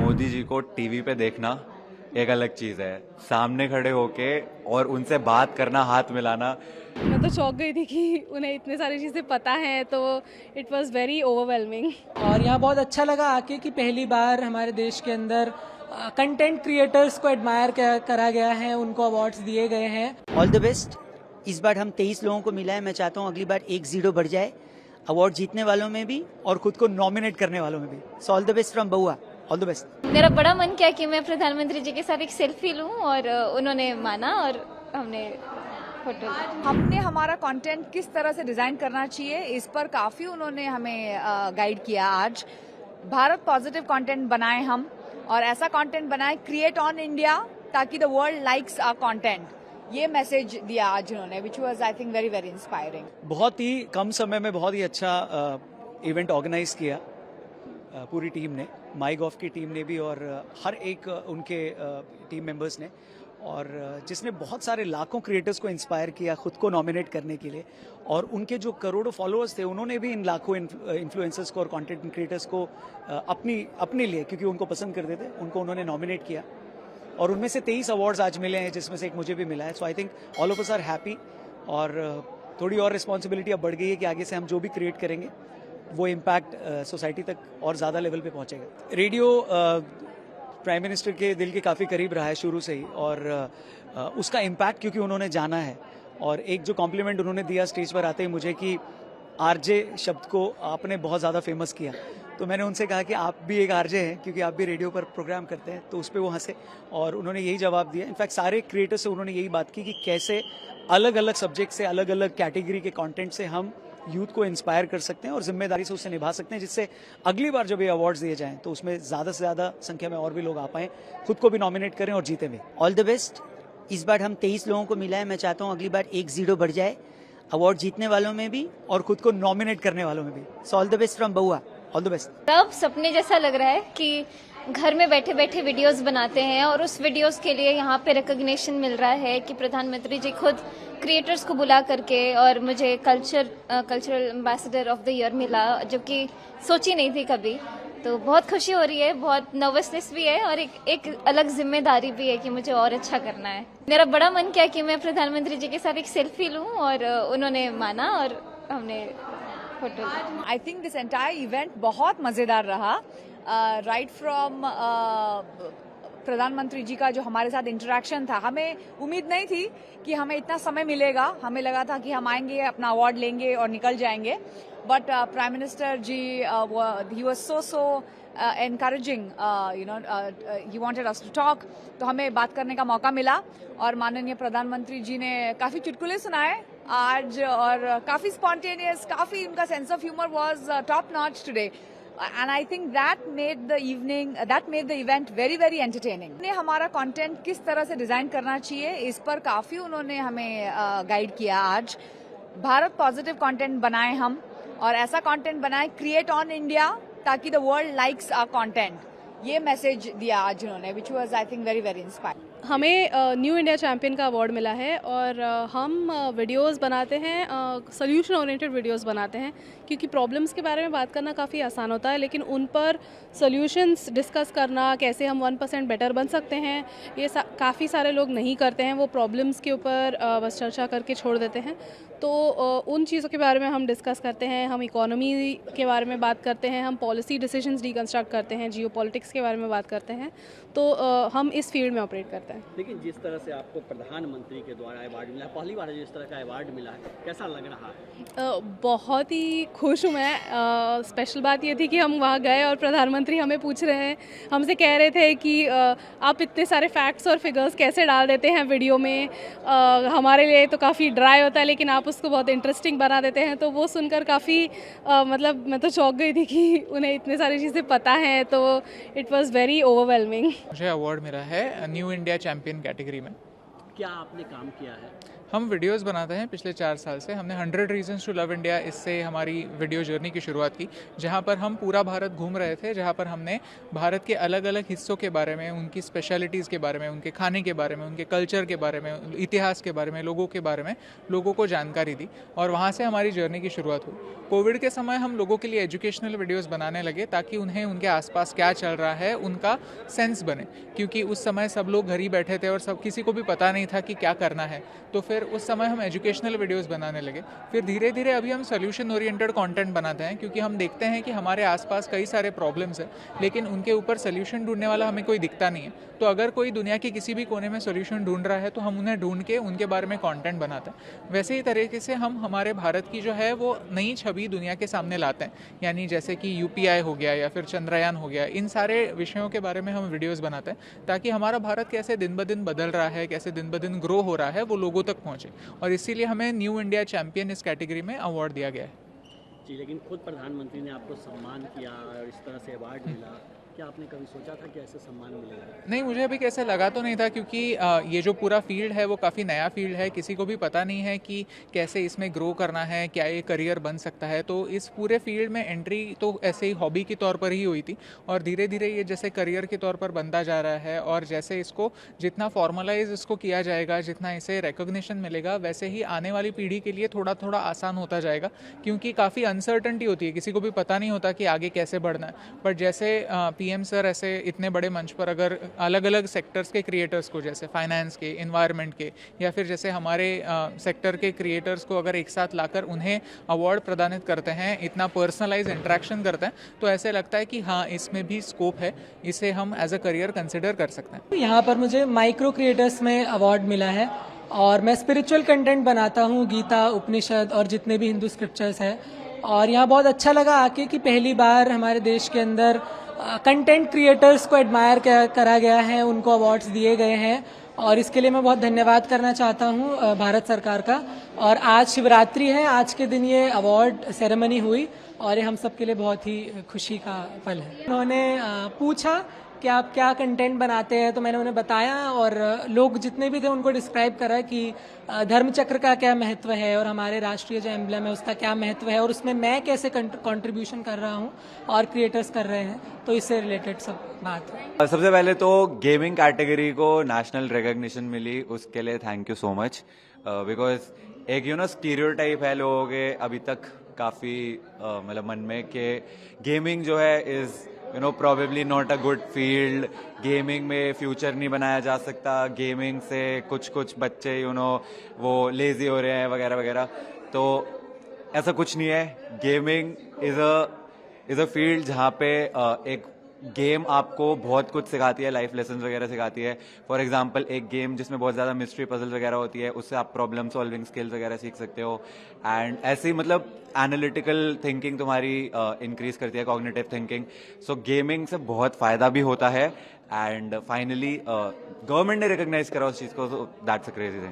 मोदी जी को टीवी पे देखना एक अलग चीज़ है, सामने खड़े होके और उनसे बात करना, हाथ मिलाना। मैं तो चौंक गई थी कि उन्हें इतनी सारी चीज़ें पता हैं, तो इट वाज वेरी ओवरवेलमिंग। और यहाँ बहुत अच्छा लगा आके कि पहली बार हमारे देश के अंदर कंटेंट क्रिएटर्स को एडमायर करा गया है, उनको अवार्ड्स दिए गए हैं। All the best. इस बार हम 23 लोगों को मिला है। मैं चाहता हूँ अगली बार 1-0 बढ़ जाए, अवार्ड जीतने वालों में भी और खुद को नॉमिनेट करने वालों में भी। So all the best from Bahua. All the best. मेरा बड़ा मन किया कि मैं प्रधानमंत्री जी के साथ एक सेल्फी लूं और उन्होंने माना और हमने फोटो ली। हमने हमारा कंटेंट किस तरह से डिजाइन करना चाहिए इस पर काफी उन्होंने हमें गाइड किया। आज भारत पॉजिटिव कंटेंट बनाए हम, और ऐसा कंटेंट बनाए क्रिएट ऑन इंडिया ताकि the world likes our content. ये मैसेज दिया आज उन्होंने, which was I think very very inspiring. बहुत ही कम समय में बहुत ही अच्छा इवेंट ऑर्गेनाइज किया पूरी टीम ने, माई गॉफ की टीम ने भी और हर एक उनके टीम मेंबर्स ने, और जिसने बहुत सारे लाखों क्रिएटर्स को इंस्पायर किया खुद को नॉमिनेट करने के लिए। और उनके जो करोड़ों फॉलोअर्स थे उन्होंने भी इन लाखों इन्फ्लुएंसर्स को और कंटेंट क्रिएटर्स को अपने लिए, क्योंकि उनको पसंद करते थे, उनको उन्होंने नॉमिनेट किया। और उनमें से 23 अवार्ड्स आज मिले हैं, जिसमें से एक मुझे भी मिला है। So I think all of us are happy, और थोड़ी और रिस्पॉन्सिबिलिटी अब बढ़ गई है कि आगे से हम जो भी क्रिएट करेंगे वो इम्पैक्ट सोसाइटी तक और ज़्यादा लेवल पे पहुंचेगा। रेडियो प्राइम मिनिस्टर के दिल के काफ़ी करीब रहा है शुरू से ही, और उसका इम्पैक्ट क्योंकि उन्होंने जाना है। और एक जो कॉम्प्लीमेंट उन्होंने दिया स्टेज पर आते ही मुझे कि आरजे शब्द को आपने बहुत ज़्यादा फेमस किया, तो मैंने उनसे कहा कि आप भी एक आरजे हैं क्योंकि आप भी रेडियो पर प्रोग्राम करते हैं। तो उस पर वो हंसे और उन्होंने यही जवाब दिया। इनफैक्ट सारे क्रिएटर्स से उन्होंने यही बात की कि कैसे अलग अलग सब्जेक्ट से, अलग अलग कैटेगरी के कंटेंट से हम यूथ को इंस्पायर कर सकते हैं और जिम्मेदारी से उसे निभा सकते हैं, जिससे अगली बार जब ये अवार्ड्स दिए जाएं तो उसमें ज़्यादा से ज़्यादा संख्या में और भी लोग आ पाएं, खुद को भी नॉमिनेट करें और जीते भी। All the best. इस बार हम 23 लोगों को मिला है। मैं चाहता हूँ अगली बार 1-0 बढ़ जाए, अवार्ड जीतने वालों में भी और खुद को नॉमिनेट करने वालों में भी। So all the best from Bahua. All the best. तब सपने जैसा लग रहा है कि घर में बैठे बैठे वीडियोस बनाते हैं और उस वीडियोस के लिए यहाँ पे रिकॉग्निशन मिल रहा है कि प्रधानमंत्री जी खुद क्रिएटर्स को बुला करके, और मुझे cultural ambassador of the year मिला, जो कि सोची नहीं थी कभी। तो बहुत खुशी हो रही है, बहुत नर्वसनेस भी है और एक अलग जिम्मेदारी भी है कि मुझे और अच्छा करना है। मेरा बड़ा मन किया कि मैं प्रधानमंत्री जी के साथ एक सेल्फी लूं और उन्होंने माना और हमने फोटो ली। I think this entire event बहुत मजेदार रहा। राइट फ्रॉम प्रधानमंत्री जी का जो हमारे साथ इंटरेक्शन था, हमें उम्मीद नहीं थी कि हमें इतना समय मिलेगा। हमें लगा था कि हम आएंगे, अपना अवार्ड लेंगे और निकल जाएंगे। But prime minister ji, he was so encouraging, he wanted us to talk। तो हमें बात करने का मौका मिला और माननीय प्रधानमंत्री जी ने काफी चुटकुले सुनाए आज, और काफी स्पॉन्टेनियस, काफी उनका sense of humour was top notch today. And I think that made the event very very entertaining। हमने हमारा कंटेंट किस तरह से डिजाइन करना चाहिए इस पर काफी उन्होंने हमें गाइड किया। आज भारत पॉजिटिव कंटेंट बनाए हम, और ऐसा कंटेंट बनाए क्रिएट ऑन इंडिया ताकि the world likes our content. ये मैसेज दिया आज उन्होंने, which was I think very very inspiring. हमें न्यू इंडिया चैम्पियन का अवार्ड मिला है, और हम वीडियोस बनाते हैं, सोल्यूशन ओरिएंटेड वीडियोस बनाते हैं, क्योंकि प्रॉब्लम्स के बारे में बात करना काफ़ी आसान होता है, लेकिन उन पर सोल्यूशंस डिस्कस करना, कैसे हम 1% बेटर बन सकते हैं, ये काफ़ी सारे लोग नहीं करते हैं। वो प्रॉब्लम्स के ऊपर बस चर्चा करके छोड़ देते हैं। तो उन चीज़ों के बारे में हम डिस्कस करते हैं, हम इकोनॉमी के बारे में बात करते हैं, हम पॉलिसी डिसीजंस डिकंस्ट्रक्ट करते हैं, जियोपॉलिटिक्स के बारे में बात करते हैं। तो हम इस फील्ड में ऑपरेट करते हैं। लेकिन जिस तरह से आपको प्रधानमंत्री के द्वारा अवार्ड मिला है, पहली बार जो इस तरह का अवार्ड मिला है, कैसा लग रहा है? बहुत ही खुश हूँ मैं। स्पेशल बात ये थी कि हम वहाँ गए और प्रधानमंत्री हमें पूछ रहे हैं, हमसे कह रहे थे कि आप इतने सारे फैक्ट्स और फिगर्स कैसे डाल देते हैं वीडियो में, हमारे लिए तो काफ़ी ड्राई होता है लेकिन आप उसको बहुत इंटरेस्टिंग बना देते हैं। तो वो सुनकर काफ़ी मतलब मैं तो चौंक गई थी कि उन्हें इतने सारी चीज़ें पता हैं। तो इट वाज वेरी ओवरवेलमिंग। मुझे अवार्ड मिला है न्यू इंडिया चैम्पियन कैटेगरी में। क्या आपने काम किया है? हम वीडियोस बनाते हैं पिछले 4 साल से। हमने 100 रीजन्स टू लव इंडिया इससे हमारी वीडियो जर्नी की शुरुआत की, जहां पर हम पूरा भारत घूम रहे थे, जहां पर हमने भारत के अलग अलग हिस्सों के बारे में, उनकी स्पेशलिटीज़ के बारे में, उनके खाने के बारे में, उनके कल्चर के बारे में, इतिहास के बारे में, लोगों के बारे में लोगों को जानकारी दी और वहाँ से हमारी जर्नी की शुरुआत हुई। कोविड के समय हम लोगों के लिए एजुकेशनल वीडियोस बनाने लगे ताकि उन्हें उनके आसपास क्या चल रहा है उनका सेंस बने, क्योंकि उस समय सब लोग घर ही बैठे थे और सब किसी को भी पता नहीं था कि क्या करना है। तो फिर उस समय हम एजुकेशनल वीडियोस बनाने लगे। फिर धीरे धीरे अभी हम सोल्यूशन ओरिएंटेड कंटेंट बनाते हैं, क्योंकि हम देखते हैं कि हमारे आसपास कई सारे प्रॉब्लम्स हैं, लेकिन उनके ऊपर सोल्यूशन ढूंढने वाला हमें कोई दिखता नहीं है। तो अगर कोई दुनिया के किसी भी कोने में सोल्यूशन ढूंढ रहा है तो हम उन्हें ढूंढ के उनके बारे में कंटेंट बनाते हैं। वैसे ही तरीके से हम हमारे भारत की जो है वो नई छवि दुनिया के सामने लाते हैं, यानी जैसे कि UPI हो गया या फिर चंद्रयान हो गया, इन सारे विषयों के बारे में हम वीडियोस बनाते हैं ताकि हमारा भारत कैसे दिन ब दिन बदल रहा है, कैसे दिन ब दिन ग्रो हो रहा है, वो लोगों तक पहुंचे। और इसीलिए हमें न्यू इंडिया चैंपियन इस कैटेगरी में अवार्ड दिया गया है। जी, लेकिन खुद प्रधानमंत्री ने आपको सम्मान किया और इस तरह से अवार्ड मिला, क्या आपने कभी सोचा था कि ऐसे सम्मान मिलेगा? नहीं, मुझे अभी कैसे लगा तो नहीं था, क्योंकि ये जो पूरा फील्ड है वो काफ़ी नया फील्ड है, किसी को भी पता नहीं है कि कैसे इसमें ग्रो करना है, क्या ये करियर बन सकता है। तो इस पूरे फील्ड में एंट्री तो ऐसे ही हॉबी के तौर पर ही हुई थी और धीरे धीरे ये जैसे करियर के तौर पर बनता जा रहा है और जैसे इसको जितना फॉर्मलाइज इसको किया जाएगा, जितना इसे रिकॉग्निशन मिलेगा, वैसे ही आने वाली पीढ़ी के लिए थोड़ा थोड़ा आसान होता जाएगा, क्योंकि काफ़ी अनसर्टनिटी होती है, किसी को भी पता नहीं होता कि आगे कैसे बढ़ना है। बट जैसे PM सर ऐसे इतने बड़े मंच पर अगर अलग अलग सेक्टर्स के क्रिएटर्स को, जैसे फाइनेंस के, एनवायरनमेंट के, या फिर जैसे हमारे सेक्टर के क्रिएटर्स को अगर एक साथ लाकर उन्हें अवार्ड प्रदानित करते हैं, इतना पर्सनलाइज इंटरेक्शन करते हैं, तो ऐसे लगता है कि हाँ, इसमें भी स्कोप है, इसे हम एज अ करियर कंसिडर कर सकते हैं। यहाँ पर मुझे माइक्रो क्रिएटर्स में अवार्ड मिला है और मैं स्पिरिचुअल कंटेंट बनाता हूँ, गीता, उपनिषद और जितने भी हिंदू स्क्रिप्चर्स हैं। और यहाँ बहुत अच्छा लगा आके कि पहली बार हमारे देश के अंदर कंटेंट क्रिएटर्स को एडमायर करा गया है, उनको अवार्ड्स दिए गए हैं और इसके लिए मैं बहुत धन्यवाद करना चाहता हूँ भारत सरकार का। और आज शिवरात्रि है, आज के दिन ये अवार्ड सेरेमनी हुई और ये हम सब के लिए बहुत ही खुशी का पल है। उन्होंने पूछा कि आप क्या कंटेंट बनाते हैं, तो मैंने उन्हें बताया और लोग जितने भी थे उनको डिस्क्राइब करा कि धर्म चक्र का क्या महत्व है और हमारे राष्ट्रीय जो एम्ब्लम है उसका क्या महत्व है और उसमें मैं कैसे कंट्रीब्यूशन कर रहा हूँ और क्रिएटर्स कर रहे हैं, तो इससे रिलेटेड सब बात है। सबसे पहले तो गेमिंग कैटेगरी को नेशनल रिकॉग्निशन मिली, उसके लिए thank you so much. Because एक स्टीरियोटाइप है लोगों के अभी तक काफ़ी मतलब मन में कि गेमिंग जो है is probably not a good field, gaming में फ्यूचर नहीं बनाया जा सकता, गेमिंग से कुछ बच्चे वो लेजी हो रहे हैं वगैरह वगैरह। तो ऐसा कुछ नहीं है। गेमिंग इज़ अ फील्ड जहाँ पे एक गेम आपको बहुत कुछ सिखाती है, लाइफ लेसन वगैरह सिखाती है। फॉर एग्जांपल एक गेम जिसमें बहुत ज़्यादा मिस्ट्री पजल वगैरह होती है, उससे आप प्रॉब्लम सॉल्विंग स्किल्स वगैरह सीख सकते हो। एंड ऐसी मतलब एनालिटिकल थिंकिंग तुम्हारी इंक्रीज करती है, कॉग्निटिव थिंकिंग। सो गेमिंग से बहुत फ़ायदा भी होता है। एंड फाइनली गवर्नमेंट ने रिकॉग्नाइज करा उस चीज़ को, दैट्स अ क्रेजी थिंग।